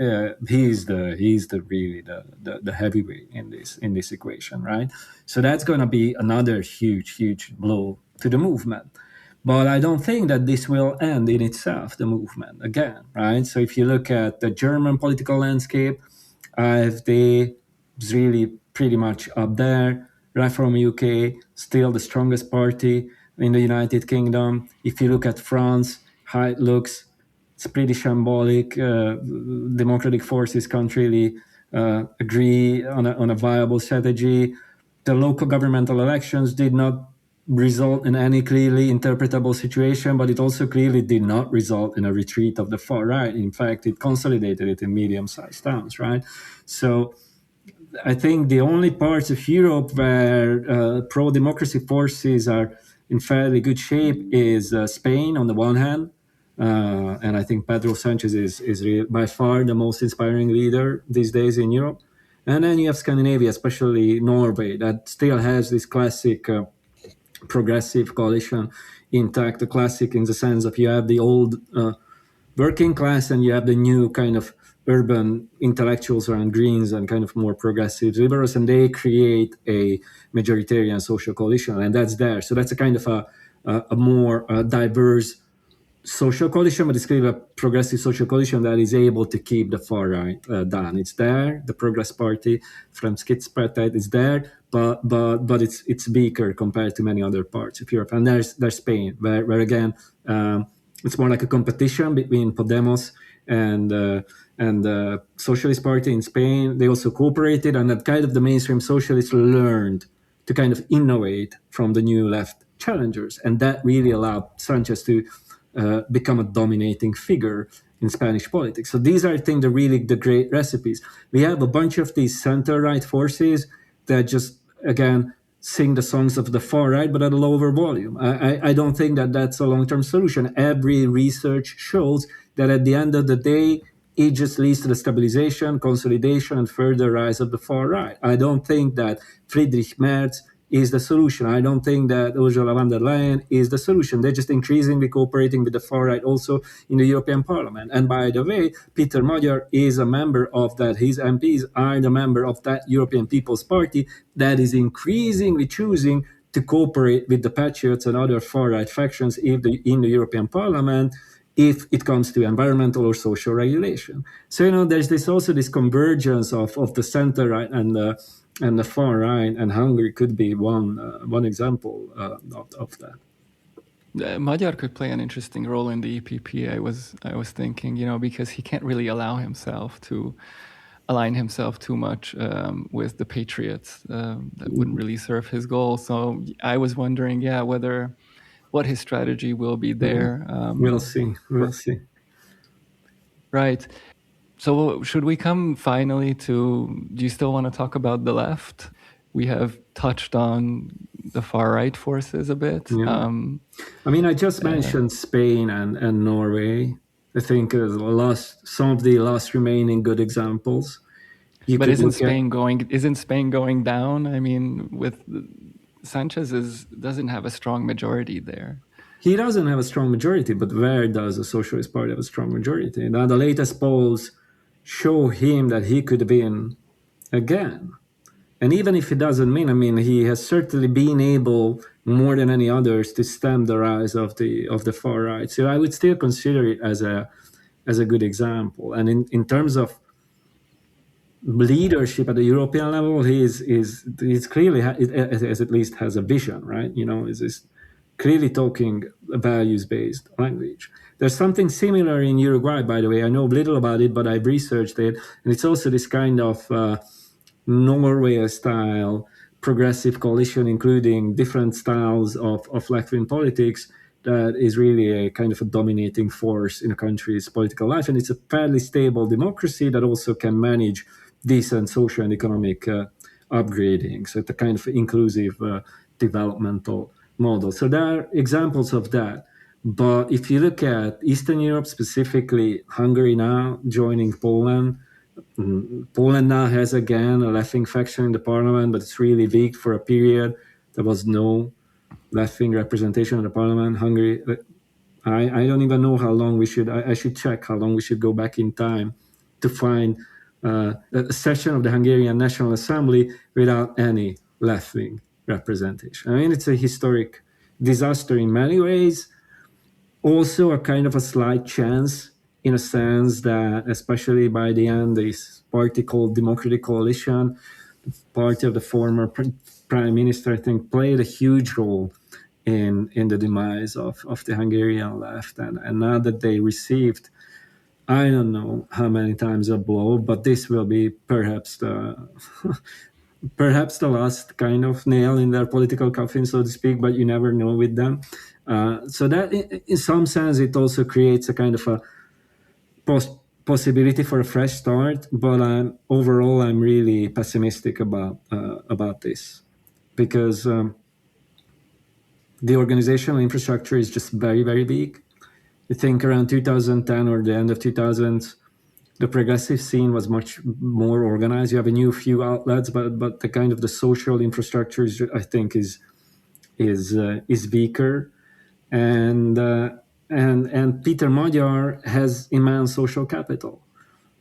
he's really the heavyweight in this equation, right? So that's going to be another huge blow to the movement. But I don't think that this will end in itself, the movement, again, right? So if you look at the German political landscape, AfD is really pretty much up there. Reform UK, still the strongest party in the United Kingdom. If you look at France, how it looks, it's pretty shambolic. Democratic forces can't really agree on a viable strategy. The local governmental elections did not result in any clearly interpretable situation, but it also clearly did not result in a retreat of the far right. In fact, it consolidated it in medium-sized towns, right? So I think the only parts of Europe where pro-democracy forces are in fairly good shape is Spain on the one hand, and I think Pedro Sanchez is by far the most inspiring leader these days in Europe. And then you have Scandinavia, especially Norway, that still has this classic progressive coalition intact. The classic in the sense of you have the old working class and you have the new kind of urban intellectuals around Greens and kind of more progressive liberals, and they create a majoritarian social coalition, and that's there. So that's a kind of a more diverse social coalition, but it's clearly a progressive social coalition that is able to keep the far right down. It's there. The Progress Party from Skitspartite is there, but it's weaker compared to many other parts of Europe. And there's Spain, where again it's more like a competition between Podemos and the Socialist Party in Spain. They also cooperated, and that kind of the mainstream socialists learned to kind of innovate from the new left challengers, and that really allowed Sanchez to become a dominating figure in Spanish politics. So these are, I think, the great recipes. We have a bunch of these center-right forces that just, again, sing the songs of the far right, but at a lower volume. I don't think that that's a long-term solution. Every research shows that at the end of the day, it just leads to the stabilization, consolidation, and further rise of the far right. I don't think that Friedrich Merz is the solution. I don't think that Ursula von der Leyen is the solution. They're just increasingly cooperating with the far right also in the European Parliament. And by the way, Péter Magyar is a member of that. His MPs are the member of that European People's Party that is increasingly choosing to cooperate with the Patriots and other far right factions in the European Parliament if it comes to environmental or social regulation. So, there's also this convergence of the center right and the far right, and Hungary could be one example of that. Magyar could play an interesting role in the EPP. I was thinking, because he can't really allow himself to align himself too much with the Patriots. That wouldn't really serve his goal. So I was wondering, what his strategy will be there. We'll see. Right. So should we come finally to, do you still want to talk about the left? We have touched on the far-right forces a bit. Yeah. I just mentioned Spain and Norway. I think some of the last remaining good examples. But isn't Spain going down? With Sanchez doesn't have a strong majority there. He doesn't have a strong majority, but where does the Socialist Party have a strong majority? Now the latest polls show him that he could win again. And even if he doesn't win, he has certainly been able, more than any others, to stem the rise of the far right. So I would still consider it as a good example. And in terms of leadership at the European level, he's clearly, at least has a vision, right? Is clearly talking a values-based language. There's something similar in Uruguay, by the way. I know little about it, but I've researched it. And it's also this kind of Norway-style progressive coalition, including different styles of left-wing politics, that is really a kind of a dominating force in a country's political life. And it's a fairly stable democracy that also can manage decent social and economic upgrading. So it's a kind of inclusive developmental model. So there are examples of that. But if you look at Eastern Europe, specifically Hungary now joining Poland, Poland now has again a left-wing faction in the parliament, but it's really weak for a period. There was no left-wing representation in the parliament. Hungary, I don't even know how long I should check how long we should go back in time to find a session of the Hungarian National Assembly without any left-wing representation. It's a historic disaster in many ways. Also a kind of a slight chance, in a sense that, especially by the end, this party called Democratic Coalition, the party of the former prime minister, I think, played a huge role in the demise of the Hungarian left. And now that they received, I don't know how many times a blow, but this will be perhaps the last kind of nail in their political coffin, so to speak, but you never know with them. So that, in some sense, it also creates a kind of a possibility for a fresh start. But overall, I'm really pessimistic about this, because the organizational infrastructure is just very, very weak. I think around 2010 or the end of 2000s, the progressive scene was much more organized. You have a new few outlets, but the kind of the social infrastructure is, I think, is weaker, and Péter Magyar has immense social capital,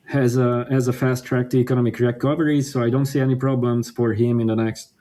has a fast track to economic recovery. So I don't see any problems for him in the next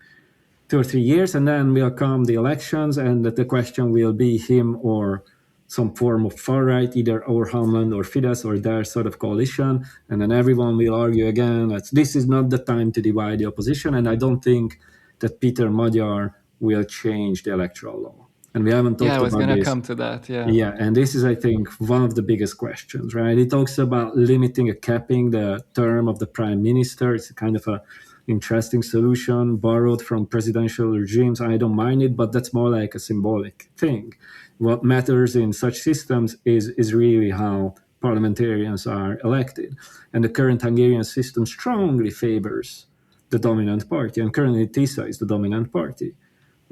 2 or 3 years, and then will come the elections, and the question will be him or some form of far right, either or Homeland or Fidesz or their sort of coalition, and then everyone will argue again that this is not the time to divide the opposition. And I don't think that Péter Magyar will change the electoral law. And we haven't talked about this. Yeah, I was going to come to that, yeah. Yeah, and this is, I think, one of the biggest questions, right? It talks about limiting or capping the term of the prime minister. It's a kind of a interesting solution borrowed from presidential regimes. I don't mind it, but that's more like a symbolic thing. What matters in such systems is really how parliamentarians are elected. And the current Hungarian system strongly favors the dominant party. And currently Tisza is the dominant party.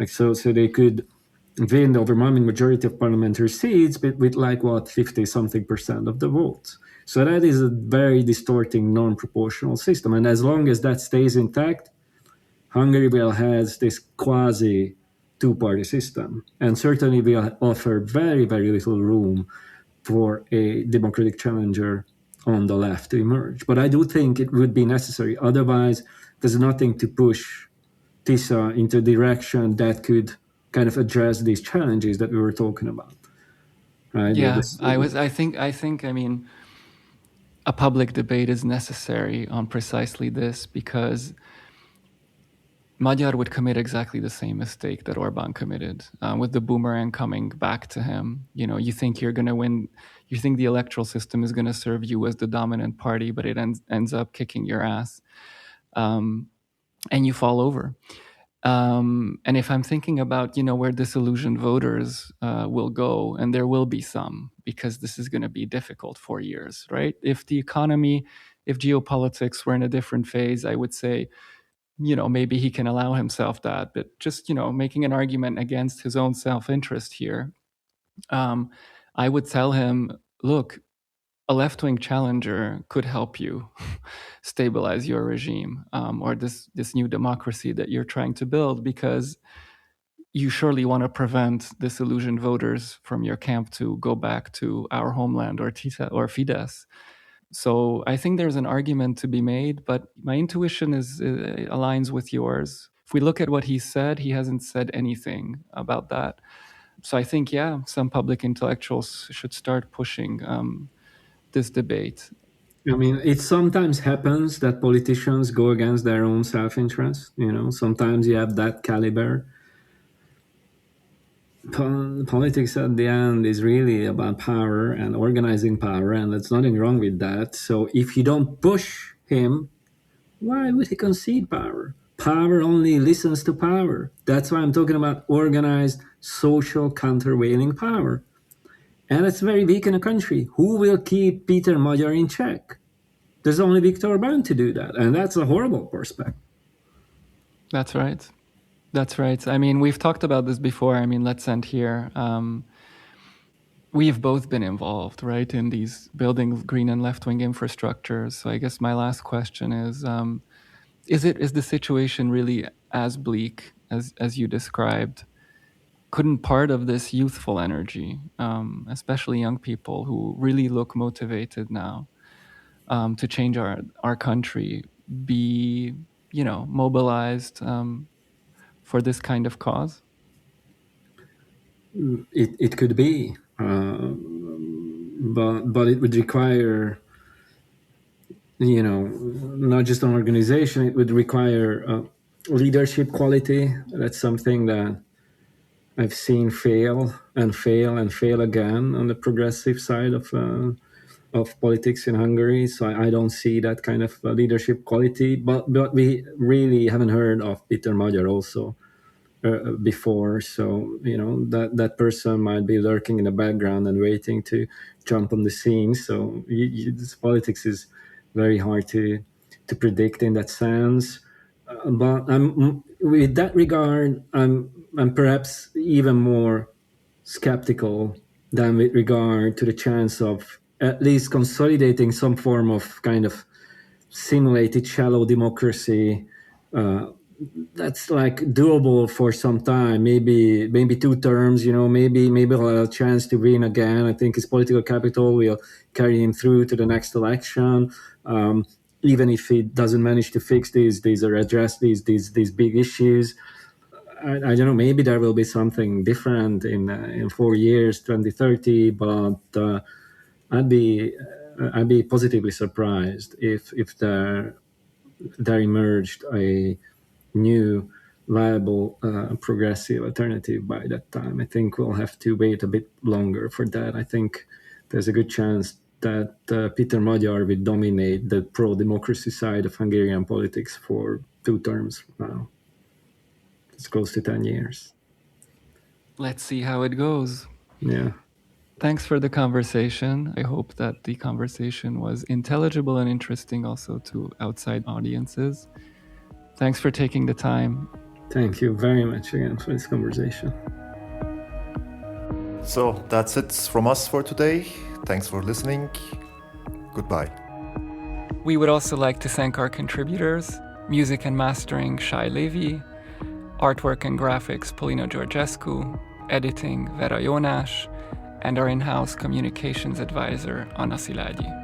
So they could win the overwhelming majority of parliamentary seats with 50-something% of the votes. So that is a very distorting non-proportional system. And as long as that stays intact, Hungary will have this quasi two-party system, and certainly will offer very, very little room for a democratic challenger on the left to emerge. But I do think it would be necessary. Otherwise, there's nothing to push Tisza into a direction that could kind of address these challenges that we were talking about. Right? Yeah, I think, I mean, a public debate is necessary on precisely this, because Magyar would commit exactly the same mistake that Orbán committed, with the boomerang coming back to him. You know, you think you're going to win, you think the electoral system is going to serve you as the dominant party, but it ends up kicking your ass, and you fall over. And if I'm thinking about, where disillusioned voters will go, and there will be some, because this is going to be difficult 4 years, right? If the economy, if geopolitics were in a different phase, I would say, maybe he can allow himself that. But just, making an argument against his own self-interest here, I would tell him, look, a left-wing challenger could help you stabilize your regime, or this new democracy that you're trying to build, because you surely want to prevent disillusioned voters from your camp to go back to our homeland or Tisza or Fidesz. So I think there's an argument to be made, but my intuition aligns with yours. If we look at what he said, he hasn't said anything about that. So I think, some public intellectuals should start pushing this debate. I mean, it sometimes happens that politicians go against their own self-interest. Sometimes you have that caliber. Politics at the end is really about power and organizing power, and there's nothing wrong with that. So if you don't push him, why would he concede power? Power only listens to power. That's why I'm talking about organized social countervailing power. And it's very weak in a country. Who will keep Péter Magyar in check? There's only Viktor Orbán to do that. And that's a horrible prospect. That's right. That's right. I mean, we've talked about this before. I mean, let's end here. We've both been involved, right, in these building green and left-wing infrastructures. So I guess my last question is the situation really as bleak as you described? Couldn't part of this youthful energy, especially young people who really look motivated now to change our country, be, mobilized for this kind of cause? It could be, but it would require, not just an organization. It would require leadership quality. That's something that I've seen fail again on the progressive side of politics in Hungary. So I don't see that kind of leadership quality. But we really haven't heard of Péter Magyar also before. So that person might be lurking in the background and waiting to jump on the scene. So this politics is very hard to predict in that sense. But with that regard, I'm I'm perhaps even more skeptical than with regard to the chance of at least consolidating some form of kind of simulated shallow democracy that's like doable for some time, maybe 2 terms, maybe he'll have a chance to win again. I think his political capital will carry him through to the next election, even if he doesn't manage to fix these or address these big issues. I don't know, maybe there will be something different in 4 years, 2030, but I'd be positively surprised if there emerged a new viable progressive alternative by that time. I think we'll have to wait a bit longer for that. I think there's a good chance that Péter Magyar will dominate the pro-democracy side of Hungarian politics for 2 terms now. It's close to 10 years. Let's see how it goes. Yeah. Thanks for the conversation. I hope that the conversation was intelligible and interesting also to outside audiences. Thanks for taking the time. Thank you very much again for this conversation. So that's it from us for today. Thanks for listening. Goodbye. We would also like to thank our contributors: music and mastering, Shai Levy; artwork and graphics, Polina Georgescu; editing, Vera Jónás; and our in-house communications advisor, Anna Szilágyi.